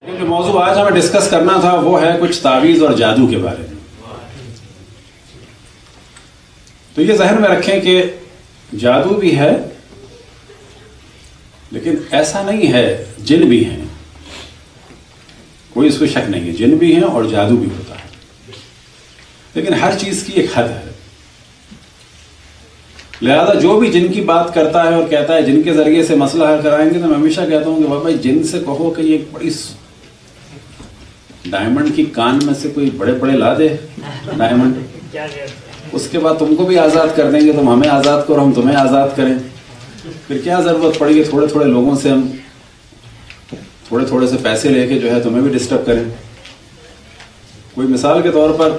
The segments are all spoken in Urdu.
جو موضوع آج ہمیں ڈسکس کرنا تھا وہ ہے کچھ تعویذ اور جادو کے بارے میں. تو یہ ذہن میں رکھیں کہ جادو بھی ہے لیکن ایسا نہیں ہے جن بھی ہیں, کوئی اس کو شک نہیں ہے, جن بھی ہیں اور جادو بھی ہوتا ہے, لیکن ہر چیز کی ایک حد ہے. لہذا جو بھی جن کی بات کرتا ہے اور کہتا ہے جن کے ذریعے سے مسئلہ حل کرائیں گے, تو میں ہمیشہ کہتا ہوں کہ بابا جن سے کہو کہ یہ بڑی ڈائمنڈ کی کان میں سے کوئی بڑے بڑے لا دے ڈائمنڈ, اس کے بعد تم کو بھی آزاد کر دیں گے, تم ہمیں آزاد کرو ہم تمہیں آزاد کریں. پھر کیا ضرورت پڑی ہے تھوڑے تھوڑے لوگوں سے ہم تھوڑے تھوڑے سے پیسے لے کے جو ہے تمہیں بھی ڈسٹرب کریں. کوئی مثال کے طور پر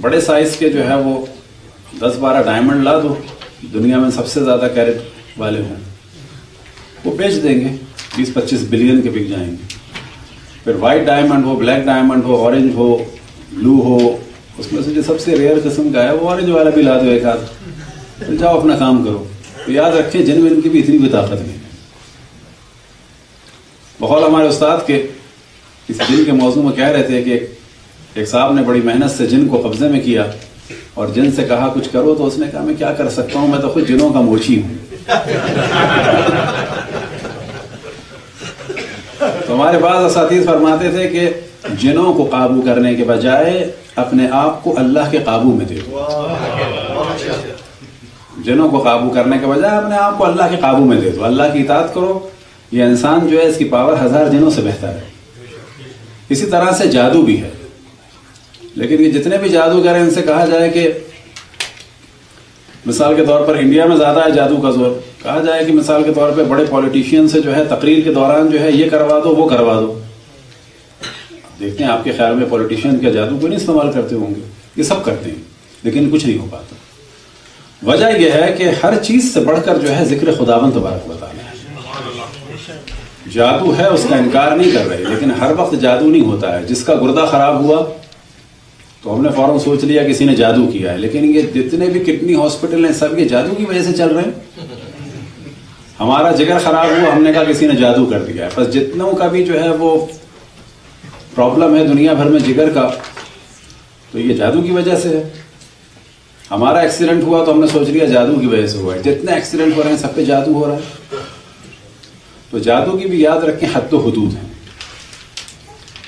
بڑے سائز کے جو ہے وہ 10-12 ڈائمنڈ لا دو, دنیا میں سب سے زیادہ کیرٹ والے ہوں, وہ بیچ دیں گے 20-25 بلین کے بک جائیں گے. پھر وائٹ ڈائمنڈ ہو, بلیک ڈائمنڈ ہو, اورنج ہو, بلو ہو, اس میں سے جو سب سے ریئر قسم کا ہے وہ اورنج والا بھی لا دو ایک آدھ, پھر جاؤ اپنا کام کرو. تو یاد رکھیں جن میں ان کی بھی اتنی کوئی طاقت نہیں ہے. بقول ہمارے استاد کے اس جن کے موضوع میں کہہ رہے تھے کہ ایک صاحب نے بڑی محنت سے جن کو قبضے میں کیا اور جن سے کہا کچھ کرو, تو اس نے کہا میں کیا کر سکتا ہوں, میں تو خود جنوں کا موچی ہوں. تو ہمارے بعض اساتذہ فرماتے تھے کہ جنوں کو قابو کرنے کے بجائے اپنے آپ کو اللہ کے قابو میں دے دو. جنوں کو قابو کرنے کے بجائے اپنے آپ کو اللہ کے قابو میں دے دو, اللہ کی اطاعت کرو. یہ انسان جو ہے اس کی پاور 1000 جنوں سے بہتر ہے. اسی طرح سے جادو بھی ہے, لیکن یہ جتنے بھی جادوگر ہیں ان سے کہا جائے کہ مثال کے طور پر انڈیا میں زیادہ ہے جادو کا زور, کہا جائے کہ مثال کے طور پہ بڑے پولیٹیشین سے جو ہے تقریر کے دوران جو ہے یہ کروا دو وہ کروا دو. دیکھتے ہیں آپ کے خیال میں پولیٹیشین کیا جادو کو نہیں استعمال کرتے ہوں گے؟ یہ سب کرتے ہیں لیکن کچھ نہیں ہو پاتا. وجہ یہ ہے کہ ہر چیز سے بڑھ کر جو ہے ذکر خداوند تبارک و تعالی ہے. جادو ہے اس کا انکار نہیں کر رہے, لیکن ہر وقت جادو نہیں ہوتا ہے. جس کا گردہ خراب ہوا تو ہم نے فوراً سوچ لیا کسی نے جادو کیا ہے, لیکن یہ جتنے بھی کڈنی ہاسپٹل ہیں سب یہ جادو کی وجہ سے چل رہے ہیں. ہمارا جگر خراب ہوا, ہم نے کہا کسی نے جادو کر دیا ہے. بس جتنوں کا بھی جو ہے وہ پرابلم ہے دنیا بھر میں جگر کا, تو یہ جادو کی وجہ سے ہے. ہمارا ایکسیڈنٹ ہوا تو ہم نے سوچ لیا جادو کی وجہ سے ہوا ہے. جتنے ایکسیڈنٹ ہو رہے ہیں سب پہ جادو ہو رہا ہے. تو جادو کی بھی یاد رکھیں حد و حدود ہیں.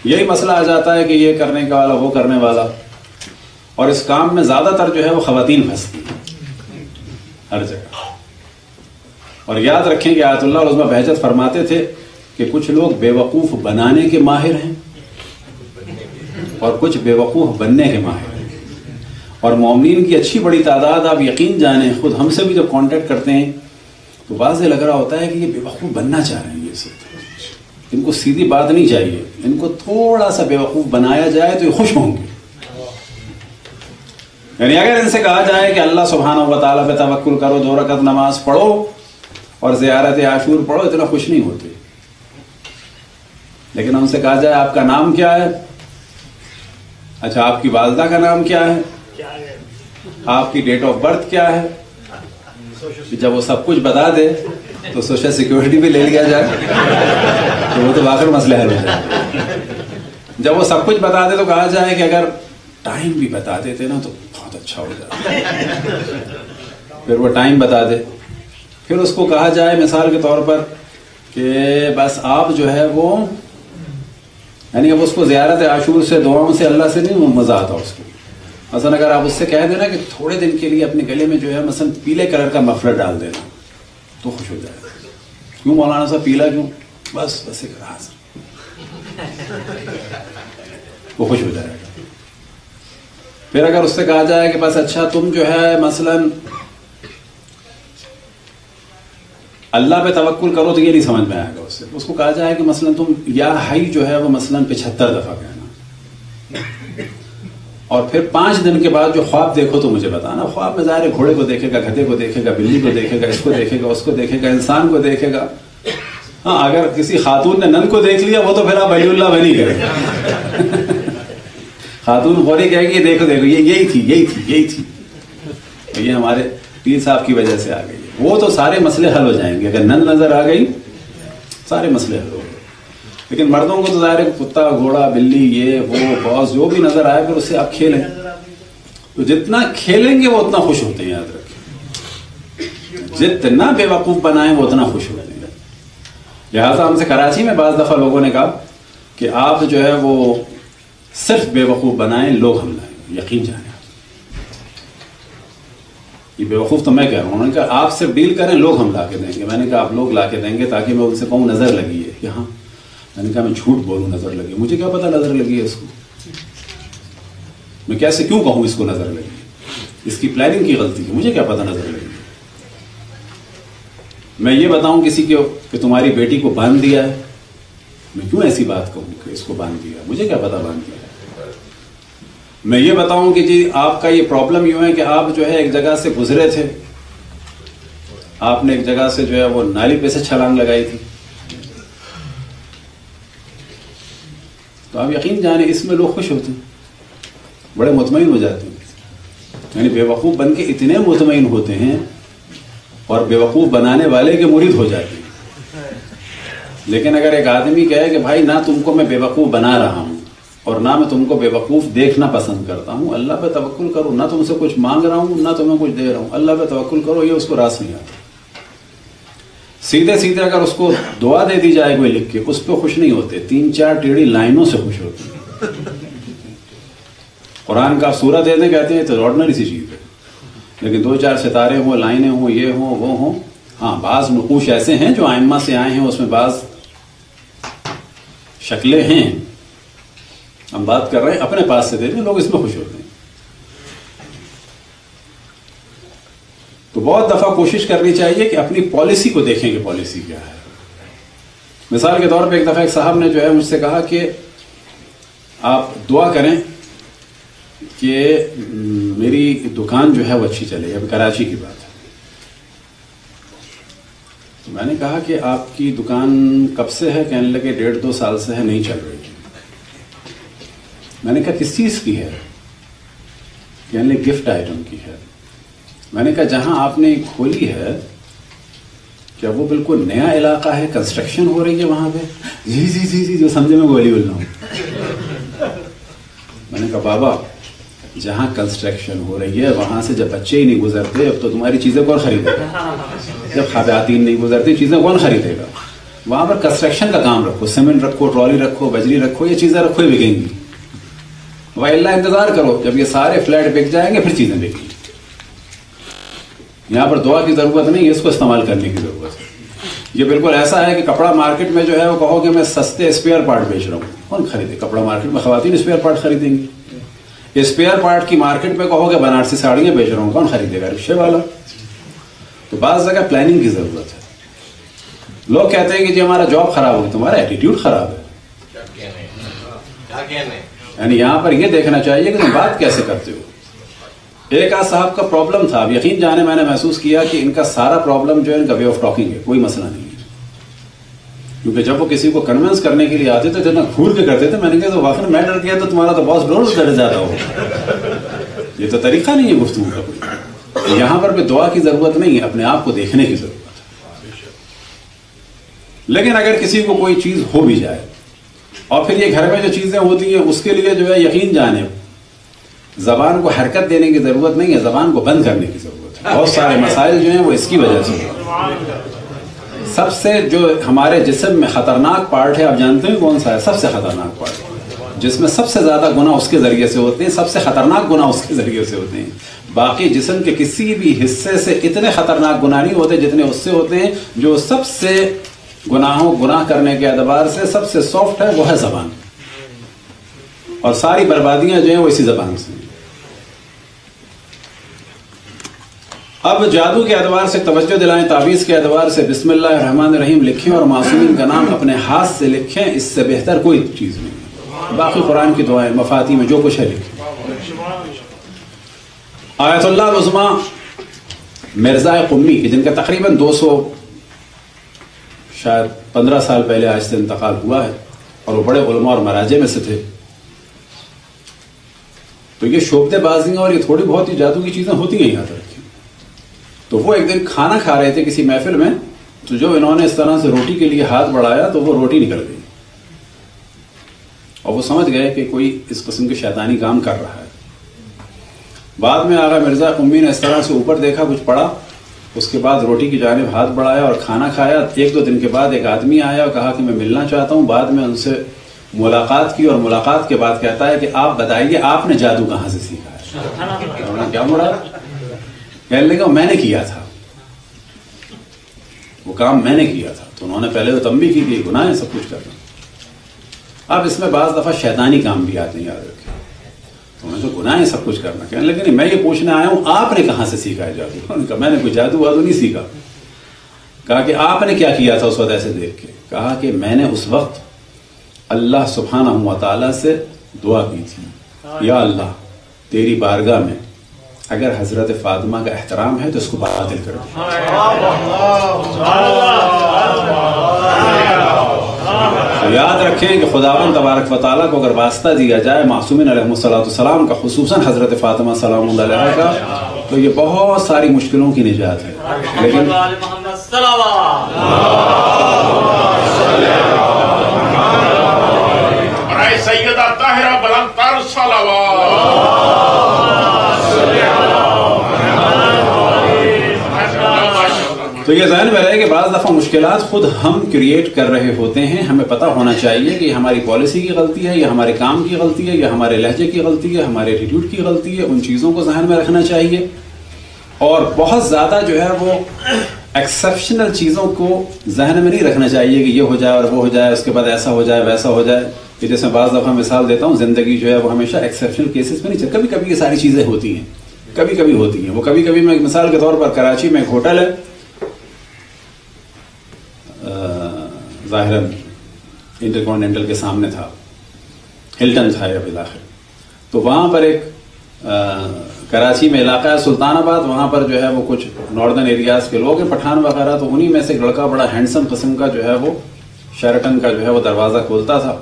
یہی مسئلہ آ جاتا ہے کہ یہ کرنے کا والا وہ کرنے والا, اور اس کام میں زیادہ تر جو ہے وہ خواتین پھنستی ہیں ہر جگہ. اور یاد رکھیں کہ آیت اللہ عظمہ بہجت فرماتے تھے کہ کچھ لوگ بے وقوف بنانے کے ماہر ہیں اور کچھ بے وقوف بننے کے ماہر ہیں. اور مومنین کی اچھی بڑی تعداد, آپ یقین جانیں خود ہم سے بھی جب کانٹیکٹ کرتے ہیں تو واضح لگ رہا ہوتا ہے کہ یہ بے وقوف بننا چاہ رہے ہیں. یہ سب ان کو سیدھی بات نہیں چاہیے, ان کو تھوڑا سا بے وقوف بنایا جائے تو یہ خوش ہوں گے. یعنی اگر ان سے کہا جائے کہ اللہ سبحانہ و تعالیٰ پہ توکل کرو, 2 رکعت نماز پڑھو اور زیارت عاشور پڑھو, اتنا خوش نہیں ہوتے. لیکن ان سے کہا جائے آپ کا نام کیا ہے, اچھا آپ کی والدہ کا نام کیا ہے, آپ کی ڈیٹ آف برتھ کیا ہے, جب وہ سب کچھ بتا دے تو سوشل سیکورٹی بھی لے لیا جائے تو وہ تو واقعی مسئلہ حل ہو جائے. جب وہ سب کچھ بتا دے تو کہا جائے کہ اگر ٹائم بھی بتا دیتے نا تو بہت اچھا ہو جاتا. پھر وہ ٹائم بتا دے, پھر اس کو کہا جائے مثال کے طور پر کہ بس آپ جو ہے وہ یعنی اب اس کو زیارت عاشور سے دعاؤں سے اللہ سے نہیں مزہ آتا اس کو. مثلا اگر آپ اس سے کہہ دینا کہ تھوڑے دن کے لیے اپنے گلے میں جو ہے مثلا پیلے کلر کا مفلر ڈال دینا تو خوش ہو جائے گا. کیوں مولانا صاحب پیلا کیوں؟ بس ایک راز, وہ خوش ہو جائے گا. پھر اگر اس سے کہا جائے کہ بس اچھا تم جو ہے مثلا اللہ پہ توکل کرو, تو یہ نہیں سمجھ میں آئے گا. اس کو کہا جائے کہ مثلا تم یا حی جو ہے وہ مثلا 75 دفعہ کہنا, اور پھر 5 دن کے بعد جو خواب دیکھو تو مجھے بتانا. خواب میں ظاہر ہے گھوڑے کو دیکھے گا, گدھے کو دیکھے گا, بلی کو دیکھے گا, اس کو دیکھے گا, اس کو دیکھے گا, انسان کو دیکھے گا. ہاں اگر کسی خاتون نے نن کو دیکھ لیا وہ تو پھر آپ ولی اللہ بنی کرے. خاتون غوری کہے گی دیکھو دیکھو یہی تھی. یہ ہمارے پیر صاحب کی وجہ سے آ گئی. وہ تو سارے مسئلے حل ہو جائیں گے. اگر نن نظر آ گئی سارے مسئلے حل ہو گئے. لیکن مردوں کو تو ظاہر ہے کتا گھوڑا بلی یہ وہ باس جو بھی نظر آئے پھر اس سے آپ کھیلیں، تو جتنا کھیلیں گے وہ اتنا خوش ہوتے ہیں. یاد رکھیں جتنا بے وقوف بنائیں وہ اتنا خوش ہوتے ہیں. لہٰذا ہم سے کراچی میں بعض دفعہ لوگوں نے کہا کہ آپ جو ہے وہ صرف بے وقوف بنائیں لوگ ہم لائیں. یقین جانیں یہ بے وقوف تو میں کہہ رہا ہوں. انہوں نے کہا آپ صرف ڈیل کریں لوگ ہم لا کے دیں گے. میں نے کہا آپ لوگ لا کے دیں گے تاکہ میں ان سے کہوں نظر لگی ہے کہ ہاں. میں نے کہا میں جھوٹ بولوں نظر لگی، مجھے کیا پتا نظر لگی ہے اس کو، میں کیسے کیوں کہوں اس کو نظر لگی، اس کی پلاننگ کی غلطی ہے، مجھے کیا پتا نظر لگی. میں یہ بتاؤں کسی کو کہ تمہاری بیٹی کو باندھ دیا ہے، میں کیوں ایسی بات کہوں کہ اس کو باندھ دیا، مجھے کیا پتا باندھ دیا. میں یہ بتاؤں کہ جی آپ کا یہ پرابلم یوں ہے کہ آپ جو ہے ایک جگہ سے گزرے تھے، آپ نے ایک جگہ سے جو ہے وہ نالی پہ سے چھلانگ لگائی تھی، تو آپ یقین جانیں اس میں لوگ خوش ہوتے ہیں، بڑے مطمئن ہو جاتے ہیں. یعنی بے وقوف بن کے اتنے مطمئن ہوتے ہیں اور بے وقوف بنانے والے کے مرید ہو جاتے ہیں. لیکن اگر ایک آدمی کہے کہ بھائی نہ تم کو میں بے وقوف بنا رہا ہوں اور نہ میں تم کو بے وقوف دیکھنا پسند کرتا ہوں، اللہ پہ توکل کرو، نہ تم سے کچھ مانگ رہا ہوں نہ تمہیں کچھ دے رہا ہوں، اللہ پہ توکل کرو، یہ اس کو راس نہیں آتا. سیدھے سیدھے اگر اس کو دعا دے دی جائے کوئی لکھ کے اس پہ خوش نہیں ہوتے، 3-4 ٹیڑھی لائنوں سے خوش ہوتے ہیں. قرآن کا سورہ دے دیں کہتے ہیں تو آرڈنری سی چیز ہے، لیکن 2-4 ستارے ہوں، لائنیں ہوں، یہ ہوں وہ ہوں. ہاں بعض نقوش ایسے ہیں جو ائمہ سے آئے ہیں، اس میں بعض شکلیں ہیں، ہم بات کر رہے ہیں اپنے پاس سے دے دیں، لوگ اس میں خوش ہوتے ہیں. تو بہت دفعہ کوشش کرنی چاہیے کہ اپنی پالیسی کو دیکھیں کہ پالیسی کیا ہے. مثال کے طور پہ ایک دفعہ ایک صاحب نے جو ہے مجھ سے کہا کہ آپ دعا کریں کہ میری دکان جو ہے وہ اچھی چلے. اب کراچی کی بات ہے. تو میں نے کہا کہ آپ کی دکان کب سے ہے؟ کہنے لگے 1.5-2 سال سے ہے، نہیں چل رہی. میں نے کہا کس چیز کی ہے؟ کہنے لگے گفٹ آئٹم کی ہے. میں نے کہا جہاں آپ نے کھولی ہے کیا وہ بالکل نیا علاقہ ہے، کنسٹرکشن ہو رہی ہے وہاں پہ؟ جی جی جی جی جو سمجھے میں گولی بول رہا ہوں. میں نے کہا بابا جہاں کنسٹرکشن ہو رہی ہے وہاں سے جب بچے ہی نہیں گزرتے اب تو تمہاری چیزیں کون خریدے گا؟ جب خواتین نہیں گزرتی چیزیں کون خریدے گا؟ وہاں پر کنسٹرکشن کا کام رکھو، سیمنٹ رکھو، ٹرالی رکھو، بجری رکھو، یہ چیزیں رکھو ہی بکیں گی. بھائی اللہ انتظار کرو جب یہ سارے فلیٹ بک جائیں گے پھر چیزیں بکیں گی. یہاں پر دعا کی ضرورت نہیں ہے، اس کو استعمال کرنے کی ضرورت ہے. یہ بالکل ایسا ہے کہ کپڑا مارکیٹ میں جو ہے وہ کہو کہ میں سستے اسپیئر پارٹ بیچ رہا ہوں، کون خریدے؟ کپڑا مارکیٹ میں خواتین اسپیئر پارٹ خریدیں گی. اسپیئر پارٹ کی مارکیٹ میں کہو کہ بنارسی ساڑیاں بیچ رہا ہوں، کون خریدے گا؟ رکشے والا. تو بعض جگہ پلاننگ کی ضرورت ہے. لوگ کہتے ہیں کہ جی ہمارا جاب خراب ہو گیا، تمہارا ایٹیٹیوڈ خراب ہے. یعنی یہاں پر یہ دیکھنا چاہیے کہ تم بات کیسے کرتے ہو. ایک آدھ صاحب کا پرابلم تھا، اب یقین جانے میں نے محسوس کیا کہ ان کا سارا پرابلم جو ہے ان کا وے آف ٹاکنگ ہے، کوئی مسئلہ نہیں ہے. کیونکہ جب وہ کسی کو کنونس کرنے کے لیے آتے تھے جتنا گھور کے کرتے تھے، میں نے کہا تو واقعی میں ڈر گیا تو تمہارا تو باس ڈور ڈر جاتا ہو. یہ تو طریقہ نہیں ہے گفتگو کا کوئی. یہاں پر بھی دعا کی ضرورت نہیں ہے، اپنے آپ کو دیکھنے کی ضرورت ہے. لیکن اگر کسی کو کوئی چیز ہو بھی جائے اور پھر یہ گھر میں جو چیزیں ہوتی ہیں اس کے لیے جو ہے یقین جانے زبان کو حرکت دینے کی ضرورت نہیں ہے، زبان کو بند کرنے کی ضرورت ہے. بہت سارے مسائل جو ہیں وہ اس کی وجہ سے. سب سے جو ہمارے جسم میں خطرناک پارٹ ہے آپ جانتے ہیں کون سا ہے؟ سب سے خطرناک پارٹ جس میں سب سے زیادہ گناہ اس کے ذریعے سے ہوتے ہیں، سب سے خطرناک گناہ اس کے ذریعے سے ہوتے ہیں. باقی جسم کے کسی بھی حصے سے اتنے خطرناک گناہ نہیں ہوتے جتنے اس سے ہوتے ہیں. جو سب سے گناہ کرنے کے اعتبار سے سب سے سافٹ ہے وہ ہے زبان، اور ساری بربادیاں جو ہیں وہ اسی زبان سے. اب جادو کے اعتبار سے توجہ دلائیں، تعویذ کے اعتبار سے بسم اللہ الرحمن الرحیم لکھیں اور معصومین کا نام اپنے ہاتھ سے لکھیں، اس سے بہتر کوئی چیز نہیں. باقی قرآن کی دعائیں مفاتیح میں جو کچھ ہے لکھیں. آیت اللہ العظمیٰ مرزا قمی کی جن کا تقریباً 200 شاید 15 سال پہلے آج سے انتقال ہوا ہے اور وہ بڑے علماء اور مراجع میں سے تھے. تو یہ شوبدے بازیاں اور یہ تھوڑی بہت ہی جادو کی چیزیں ہوتی ہیں یاد رکھیں. تو وہ ایک دن کھانا کھا رہے تھے کسی محفل میں، تو جو انہوں نے اس طرح سے روٹی کے لیے ہاتھ بڑھایا تو وہ روٹی نکل گئی. اور وہ سمجھ گئے کہ کوئی اس قسم کے شیطانی کام کر رہا ہے۔ بعد میں آغا مرزا امی نے اس طرح سے اوپر دیکھا، کچھ پڑا، اس کے بعد روٹی کی جانب ہاتھ بڑھایا اور کھانا کھایا۔ 1-2 دن کے بعد ایک آدمی آیا اور کہا کہ میں ملنا چاہتا ہوں۔ بعد میں ان سے ملاقات کی اور ملاقات کے بعد کہتا ہے کہ آپ بتائیے آپ نے جادو کہاں سے سیکھا ہے؟ کیا مڑا؟ کہنے لگا میں نے کیا تھا، وہ کام میں نے کیا تھا۔ تو انہوں نے پہلے تو تنبیہ کی کہ گناہ ہے سب کچھ کرنا۔ اب اس میں بعض دفعہ شیطانی کام بھی آتے ہیں، یاد رکھیں۔ انہوں نے تو گناہ ہے سب کچھ کرنا، کہنے لگے نہیں میں یہ پوچھنے آیا ہوں آپ نے کہاں سے سیکھا ہے جادو؟ انہوں نے کہا میں نے کوئی جادو وادو نہیں سیکھا۔ کہا کہ آپ نے کیا کیا تھا اس وقت ایسے دیکھ کے؟ کہا کہ میں نے اس وقت اللہ سبحانہ و تعالیٰ سے دعا کی تھی، یا اللہ تیری بارگاہ میں اگر حضرت فاطمہ کا احترام ہے تو اس کو باطل کر دے۔ تو یاد رکھیں کہ خداوند تبارک و تعالیٰ کو اگر واسطہ دیا جائے معصومین علیہ السلام کا، خصوصاً حضرت فاطمہ سلام اللہ علیہ کا، تو یہ بہت ساری مشکلوں کی نجات ہے۔ لیکن سیدہ طاہرہ بلند تر تو یہ ذہن میں رہے کہ بعض دفعہ مشکلات خود ہم کریٹ کر رہے ہوتے ہیں۔ ہمیں پتہ ہونا چاہیے کہ یہ ہماری پالیسی کی غلطی ہے، یہ ہمارے کام کی غلطی ہے، یہ ہمارے لہجے کی غلطی ہے، ہمارے ایٹیٹیوڈ کی غلطی ہے۔ ان چیزوں کو ذہن میں رکھنا چاہیے، اور بہت زیادہ جو ہے وہ ایکسیپشنل چیزوں کو ذہن میں نہیں رکھنا چاہیے کہ یہ ہو جائے اور وہ ہو جائے، اس کے بعد ایسا ہو جائے ویسا ہو جائے۔ کہ جیسے بعض دفعہ مثال دیتا ہوں، زندگی جو ہے وہ ہمیشہ ایکسیپشنل کیسز میں نہیں چلتی، کبھی کبھی یہ ساری چیزیں ہوتی ہیں، کبھی کبھی ہوتی ہیں۔ وہ کبھی کبھی میں مثال کے طور پر کراچی میں ایک ہوٹل ہے، ظاہراً انٹرکانٹیننٹل کے سامنے تھا، ہلٹن تھا یا بالآخر، تو وہاں پر ایک کراچی میں علاقہ ہے سلطان آباد، وہاں پر جو ہے وہ کچھ ناردرن ایریاز کے لوگ ہیں، پٹھان وغیرہ، تو انہی میں سے ایک لڑکا بڑا ہینڈسم قسم کا جو ہے وہ شیرٹن کا جو ہے وہ دروازہ کھولتا تھا،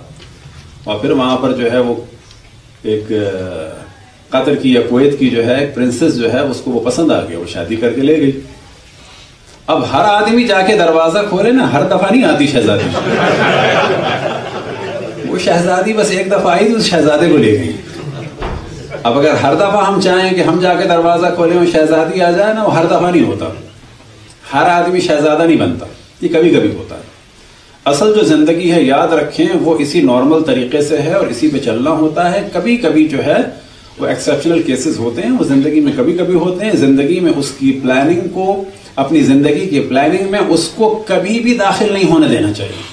اور پھر وہاں پر جو ہے وہ ایک قطر کی یا کویت کی جو ہے ایک پرنسس جو ہے اس کو وہ پسند آ گیا، وہ شادی کر کے لے گئی۔ اب ہر آدمی جا کے دروازہ کھولے نا، ہر دفعہ نہیں آتی شہزادی، وہ شہزادی بس ایک دفعہ آئی تو اس شہزادے کو لے گئی۔ اب اگر ہر دفعہ ہم چاہیں کہ ہم جا کے دروازہ کھولیں اور شہزادی آ جائے نا، وہ ہر دفعہ نہیں ہوتا، ہر آدمی شہزادہ نہیں بنتا، یہ کبھی کبھی ہوتا ہے۔ اصل جو زندگی ہے یاد رکھیں وہ اسی نارمل طریقے سے ہے اور اسی پہ چلنا ہوتا ہے۔ کبھی کبھی جو ہے وہ ایکسیپشنل کیسز ہوتے ہیں، وہ زندگی میں کبھی کبھی ہوتے ہیں۔ زندگی میں اس کی پلاننگ کو، اپنی زندگی کی پلاننگ میں اس کو کبھی بھی داخل نہیں ہونے دینا چاہیے۔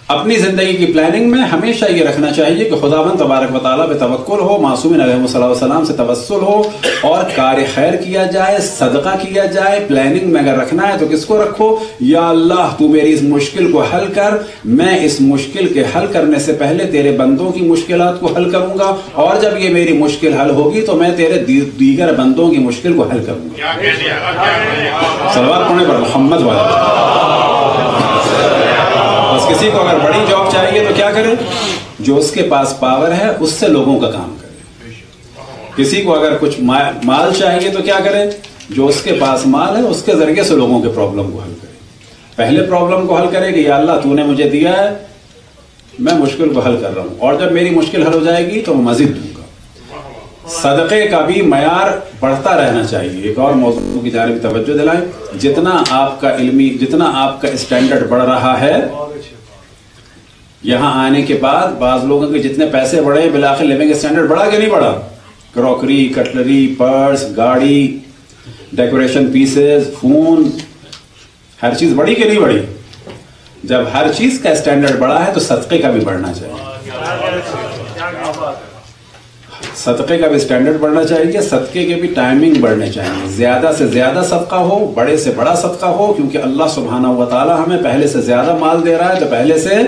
اپنی زندگی کی پلاننگ میں ہمیشہ یہ رکھنا چاہیے کہ خداوند تبارک و تعالیٰ پہ توکل ہو، معصومین علیہ السلام سے توسل ہو، اور کار خیر کیا جائے، صدقہ کیا جائے۔ پلاننگ میں اگر رکھنا ہے تو کس کو رکھو؟ یا اللہ تو میری اس مشکل کو حل کر، میں اس مشکل کے حل کرنے سے پہلے تیرے بندوں کی مشکلات کو حل کروں گا، اور جب یہ میری مشکل حل ہوگی تو میں تیرے دیگر بندوں کی مشکل کو حل کروں گا۔ صلوات پڑھنے پر محمد والا۔ بس کسی کو اگر بڑی جاب چاہیے تو کیا کرے؟ جو اس کے پاس پاور ہے اس سے لوگوں کا کام کرے۔ کسی کو اگر کچھ مال چاہیے تو کیا کرے؟ جو اس کے پاس مال ہے اس کے ذریعے سے لوگوں کے پرابلم کو حل کرے۔ پہلے پرابلم کو حل کرے کہ یا اللہ تو نے مجھے دیا ہے، میں مشکل کو حل کر رہا ہوں، اور جب میری مشکل حل ہو جائے گی تو میں مزید دوں گا۔ صدقے کا بھی معیار بڑھتا رہنا چاہیے۔ ایک اور موضوع کی جانب توجہ دلائیں، جتنا آپ کا علمی، جتنا آپ کا اسٹینڈرڈ بڑھ رہا ہے، یہاں آنے کے بعد بعض لوگوں کے جتنے پیسے بڑھے بالآخر لیونگ اسٹینڈرڈ بڑھا کہ نہیں بڑھا؟ کروکری، کٹلری، پرس، گاڑی، ڈیکوریشن پیسز، فون، ہر چیز بڑھی کہ نہیں بڑھی؟ جب ہر چیز کا اسٹینڈرڈ بڑھا ہے تو صدقے کا بھی بڑھنا چاہیے، صدقے کا بھی اسٹینڈرڈ بڑھنا چاہیے، صدقے کے بھی ٹائمنگ بڑھنے چاہیے، زیادہ سے زیادہ صدقہ ہو، بڑے سے بڑا صدقہ ہو، کیونکہ اللہ سبحانہ و تعالی ہمیں پہلے سے زیادہ مال دے رہا ہے تو پہلے سے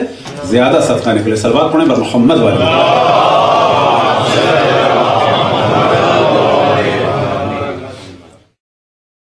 زیادہ صدقہ نکلے۔ صلوات پڑھیں بر محمد والے۔